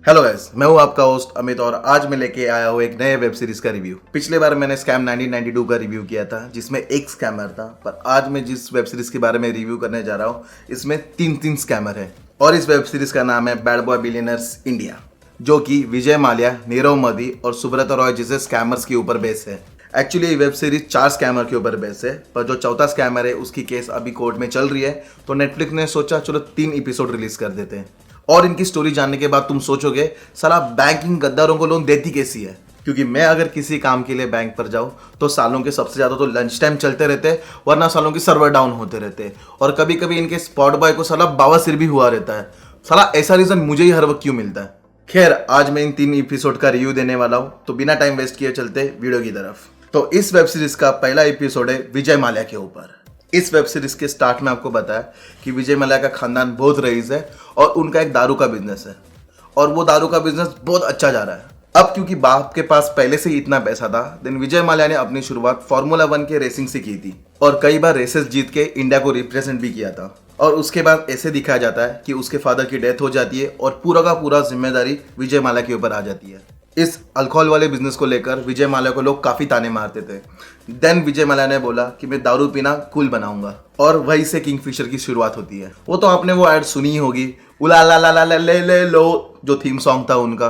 Hello guys, मैं हूं आपका होस्ट अमित और आज मैं लेके आया हूं एक नए वेब सीरीज का रिव्यू। पिछले बार मैंने स्कैम 1992 का रिव्यू किया था जिसमें एक स्कैमर था, पर आज मैं जिस वेब सीरीज के बारे में रिव्यू करने जा रहा हूं इसमें तीन स्कैमर हैं और इस वेब सीरीज का नाम है बैड बॉय बिलियनर्स इंडिया, जो कि विजय माल्या, नीरव मोदी और सुब्रता रॉय जैसे स्कैमर्स के ऊपर बेस है। एक्चुअली ये वेब सीरीज 4 स्कैमर के ऊपर बेस है, पर जो चौथा स्कैमर है उसकी केस अभी कोर्ट में चल रही है, तो नेटफ्लिक्स ने सोचा चलो 3 एपिसोड रिलीज कर देते हैं। और इनकी स्टोरी जानने के बाद तुम सोचोगे साला बैंकिंग गद्दारों को लोन देती कैसी है, क्योंकि मैं अगर किसी काम के लिए बैंक पर जाऊं तो सालों के सबसे ज्यादा तो लंच टाइम चलते रहते, वरना सालों के सर्वर डाउन होते रहते, और कभी कभी इनके स्पॉट बॉय को साला बावासीर भी हुआ रहता है। साला ऐसा रीजन मुझे ही हर वक्त क्यों मिलता है। खैर, आज मैं इन 3 एपिसोड का रिव्यू देने वाला हूं, तो बिना टाइम वेस्ट किए चलते वीडियो की तरफ। तो इस वेब सीरीज का पहला एपिसोड है विजय माल्या के ऊपर। इस वेब सीरीज के स्टार्ट में आपको बताया कि विजय माल्या का खानदान बहुत रईस है और उनका एक दारू का बिजनेस है, और वो दारू का बिजनेस बहुत अच्छा जा रहा है। अब क्योंकि बाप के पास पहले से ही इतना पैसा था, देन विजय माल्या ने अपनी शुरुआत फॉर्मूला 1 के रेसिंग से की थी और कई बार रेसेस जीत के इंडिया को रिप्रेजेंट भी किया था। और उसके बाद ऐसे दिखाया जाता है कि उसके फादर की डेथ हो जाती है और पूरा का पूरा जिम्मेदारी विजय माल्या के ऊपर आ जाती है। इस अल्कोहल वाले बिजनेस को लेकर विजय माल्या को लोग काफी ताने मारते थे। देन विजय माल्या ने बोला कि मैं दारू पीना कूल बनाऊंगा, और वहीं से किंगफिशर की शुरुआत होती है। वो तो आपने वो एड सुनी ही होगी, उला ला ला ला ला ले ले लो, जो थीम सॉन्ग था उनका,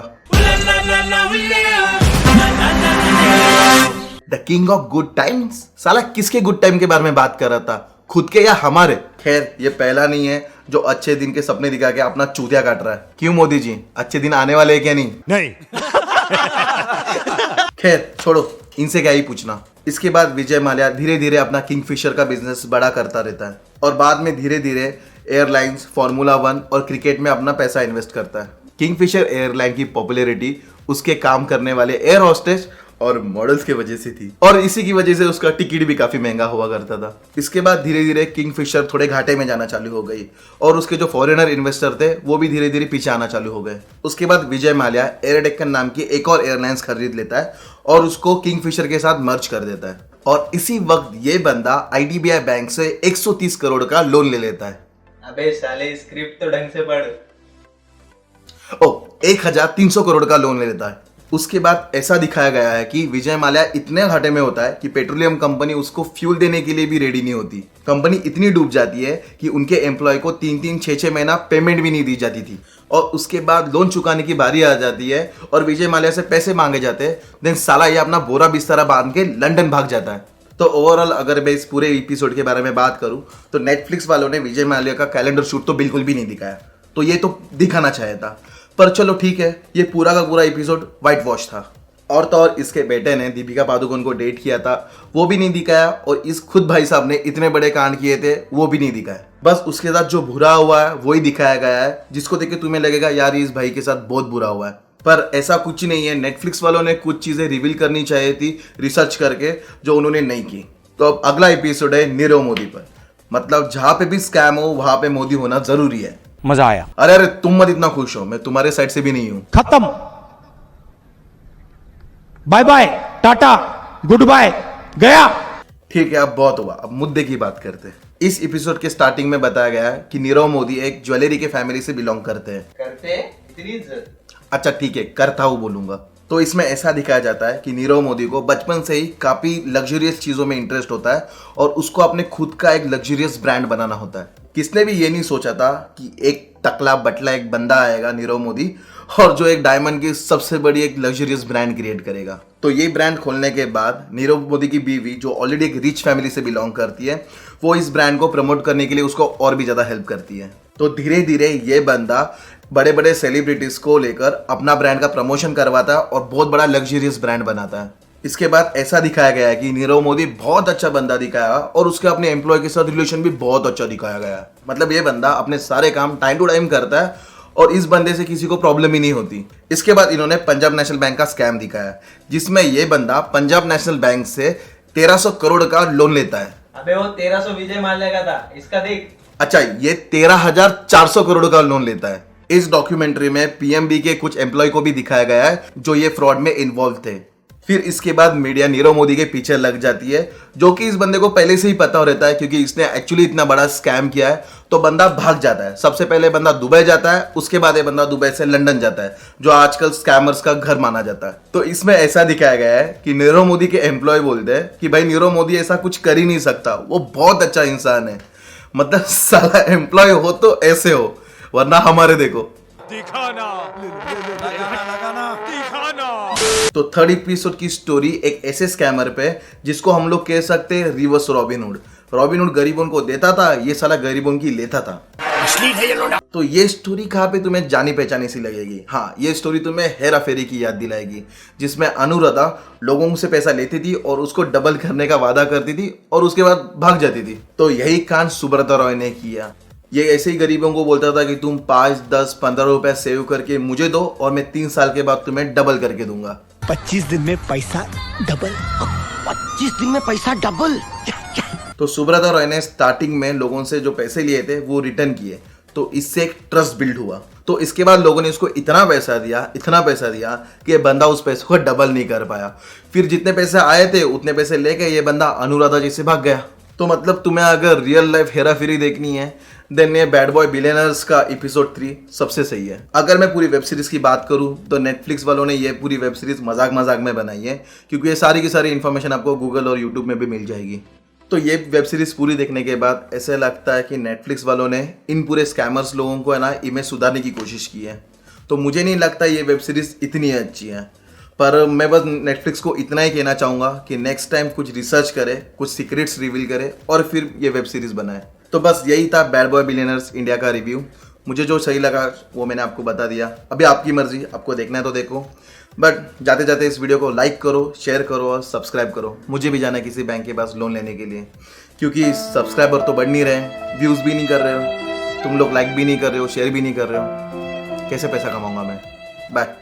the king of good times. साला किसके गुड टाइम के बारे में बात कर रहा था, खुद के या हमारे? खैर, ये पहला नहीं है जो अच्छे दिन के सपने दिखा के अपना चूतिया काट रहा है। क्यों मोदी जी, अच्छे दिन आने वाले हैं क्या? नहीं। खैर छोड़ो, इनसे क्या ही पूछना। इसके बाद विजय माल्या धीरे धीरे अपना किंगफिशर का बिजनेस बड़ा करता रहता है और बाद में धीरे धीरे एयरलाइंस, फॉर्मूला 1 और क्रिकेट में अपना पैसा इन्वेस्ट करता है। किंगफिशर एयरलाइन की पॉपुलैरिटी उसके काम करने वाले एयर होस्टेस और मॉडल्स की वजह से थी, और इसी की वजह से उसका टिकट भी काफी महंगा हुआ करता था। इसके बाद धीरे धीरे किंगफिशर थोड़े घाटे में जाना चालू हो गई और उसके जो फॉरेनर इन्वेस्टर थे वो भी धीरे धीरे पीछे आना चालू हो गए। उसके बाद विजय माल्या एयर डेक्कन नाम की एक और एयरलाइंस खरीद लेता है और उसको किंगफिशर के साथ मर्ज कर देता है। और इसी वक्त ये बंदा IDBI बैंक से 130 करोड़ का लोन ले लेता है। अबे साले, स्क्रिप्ट तो ढंग से पढ़। 1300 करोड़ का लोन ले लेता है। उसके बाद ऐसा दिखाया गया है कि विजय माल्या इतने घाटे में होता है कि पेट्रोलियम कंपनी उसको फ्यूल देने के लिए भी रेडी नहीं होती। कंपनी इतनी डूब जाती है कि उनके एम्प्लॉय को 3-3, 6-6 महीना पेमेंट भी नहीं दी जाती थी, और उसके बाद लोन चुकाने की बारी आ जाती है और विजय माल्या से पैसे मांगे जाते हैं। देन साला ये अपना बोरा बिस्तरा बांध के लंदन भाग जाता है। तो ओवरऑल अगर मैं इस पूरे एपिसोड के बारे में बात करूं तो नेटफ्लिक्स वालों ने विजय माल्या का कैलेंडर शूट तो बिल्कुल भी नहीं दिखाया, तो ये तो दिखाना चाहिए था, पर चलो ठीक है, ये पूरा का पूरा एपिसोड व्हाइट वॉश था। और तो और इसके बेटे ने दीपिका पादुकोण को डेट किया था, वो भी नहीं दिखाया, और इस खुद भाई साहब ने इतने बड़े कांड किए थे वो भी नहीं दिखाया। बस उसके साथ जो बुरा हुआ है वही दिखाया गया है, जिसको देख के तुम्हें लगेगा यार इस भाई के साथ बहुत बुरा हुआ है, पर ऐसा कुछ नहीं है। नेटफ्लिक्स वालों ने कुछ चीजें रिवील करनी चाहिए थी रिसर्च करके, जो उन्होंने नहीं की। तो अब अगला एपिसोड है नीरव मोदी पर। मतलब जहां पे भी स्कैम हो वहां पे मोदी होना जरूरी है। मजा आया। अरे अरे, तुम मत इतना खुश हो, मैं तुम्हारे साइड से भी नहीं हूं। खत्म। Bye bye, tata, goodbye, गया। ठीक है, अब बहुत हुआ, अब मुद्दे की बात करते हैं। इस एपिसोड के स्टार्टिंग में बताया गया है कि नीरव मोदी एक ज्वेलरी के फैमिली से बिलोंग करते हैं। करते इतनी इज्जत? अच्छा ठीक है, करता हूं बोलूंगा। तो इसमें ऐसा दिखाया जाता है कि नीरव मोदी को बचपन से ही काफी लग्जरियस चीजों में इंटरेस्ट होता है और उसको अपने खुद का एक लग्जरियस ब्रांड बनाना होता है। किसने भी ये नहीं सोचा था कि एक टकला बटला एक बंदा आएगा नीरव मोदी, और जो एक डायमंड की सबसे बड़ी एक लग्जरियस ब्रांड क्रिएट करेगा। तो ये ब्रांड खोलने के बाद नीरव मोदी की बीवी, जो ऑलरेडी एक रिच फैमिली से बिलोंग करती है, वो इस ब्रांड को प्रमोट करने के लिए उसको और भी ज्यादा हेल्प करती है। तो धीरे धीरे ये बंदा बड़े बड़े सेलिब्रिटीज को लेकर अपना ब्रांड का प्रमोशन करवाता है और बहुत बड़ा लग्जरियस ब्रांड बनाता है। इसके बाद ऐसा दिखाया गया है कि नीरव मोदी बहुत अच्छा बंदा दिखाया और उसके अपने एम्प्लॉय के साथ रिलेशन भी बहुत अच्छा दिखाया गया है। मतलब ये बंदा अपने सारे काम टाइम टू टाइम करता है और इस बंदे से किसी को प्रॉब्लम ही नहीं होती। इसके बाद इन्होंने पंजाब नेशनल बैंक का स्कैम दिखाया, जिसमें ये बंदा पंजाब नेशनल बैंक से 1300 करोड़ का लोन लेता है। अबे वो 1300 विजय माल्या का था, इसका देख। अच्छा, ये 13,400 करोड़ का लोन लेता है। इस डॉक्यूमेंट्री में PMB के कुछ एम्प्लॉय को भी दिखाया गया है जो ये फ्रॉड में इन्वॉल्व थे। फिर इसके बाद मीडिया नीरव मोदी के पीछे लग जाती है, जो कि इस बंदे को पहले से ही पता रहता है क्योंकि इसने एक्चुअली इतना बड़ा स्कैम किया है। तो बंदा भाग जाता है। सबसे पहले बंदा दुबई जाता है, उसके बाद ये बंदा दुबई से लंदन जाता है, जो आजकल स्कैमर्स का घर माना जाता है। तो इसमें ऐसा दिखाया गया है कि नीरव मोदी के एम्प्लॉय बोलते हैं कि भाई नीरव मोदी ऐसा कुछ कर ही नहीं सकता, वो बहुत अच्छा इंसान है। मतलब साला एम्प्लॉय हो तो ऐसे हो, वरना हमारे देखो दिखाना लगाना दिखाना। तो थर्ड एपिसोड की स्टोरी एक ऐसे स्कैमर पे जिसको हम लोग कह सकते हैं रिवर्स रॉबिनहुड। रॉबिनहुड गरीबों को देता था, ये साला गरीबों की लेता था। तो ये स्टोरी कहाँ पे तुम्हें जानी पहचानी सी लगेगी। हाँ, ये स्टोरी तुम्हें हेरा फेरी की याद दिलाएगी, जिसमें अनुराधा लोगों से पैसा लेती थी और उसको डबल करने का वादा करती थी और उसके बाद भाग जाती थी। तो यही कांड सुब्रता रॉय ने किया। ये ऐसे ही गरीबों को बोलता था कि तुम 5, 10, 15 रुपए सेव करके मुझे दो और मैं 3 साल के बाद तुम्हें डबल करके दूंगा। 25 दिन में पैसा डबल। 25 दिन में पैसा डबल। तो सुब्रता रॉय ने स्टार्टिंग में लोगों से जो पैसे लिए थे वो रिटर्न किए, तो इससे एक ट्रस्ट बिल्ड हुआ। तो इसके बाद लोगों ने इसको इतना पैसा दिया कि ये बंदा उस पैसे को डबल नहीं कर पाया। फिर जितने पैसे आए थे उतने पैसे लेके ये बंदा अनुराधा जी से भाग गया। तो मतलब तुम्हें अगर रियल लाइफ हेरा फेरी देखनी है देन ये बैड बॉय बिलियनर्स का एपिसोड 3 सबसे सही है। अगर मैं पूरी वेब सीरीज की बात करूं तो नेटफ्लिक्स वालों ने ये पूरी वेब सीरीज मजाक में बनाई है, क्योंकि ये सारी की सारी इन्फॉर्मेशन आपको गूगल और यूट्यूब में भी मिल जाएगी। तो ये वेब सीरीज पूरी देखने के बाद ऐसा लगता है कि नेटफ्लिक्स वालों ने इन पूरे स्कैमर्स लोगों को है ना इमेज सुधारने की कोशिश की है। तो मुझे नहीं लगता ये वेब सीरीज इतनी अच्छी है, पर मैं बस नेटफ्लिक्स को इतना ही कहना चाहूँगा कि नेक्स्ट टाइम कुछ रिसर्च करे, कुछ सीक्रेट्स रिवील करे और फिर ये वेब सीरीज बनाए। तो बस यही था बैड बॉय बिलियनर्स इंडिया का रिव्यू। मुझे जो सही लगा वो मैंने आपको बता दिया। अभी आपकी मर्जी, आपको देखना है तो देखो, बट जाते जाते इस वीडियो को लाइक करो, शेयर करो और सब्सक्राइब करो। मुझे भी जाना है किसी बैंक के पास लोन लेने के लिए, क्योंकि सब्सक्राइबर तो बढ़ नहीं रहे, व्यूज़ भी नहीं कर रहे हो, तुम लोग लाइक भी नहीं कर रहे हो, शेयर भी नहीं कर रहे हो, कैसे पैसा कमाऊंगा मैं। बाय।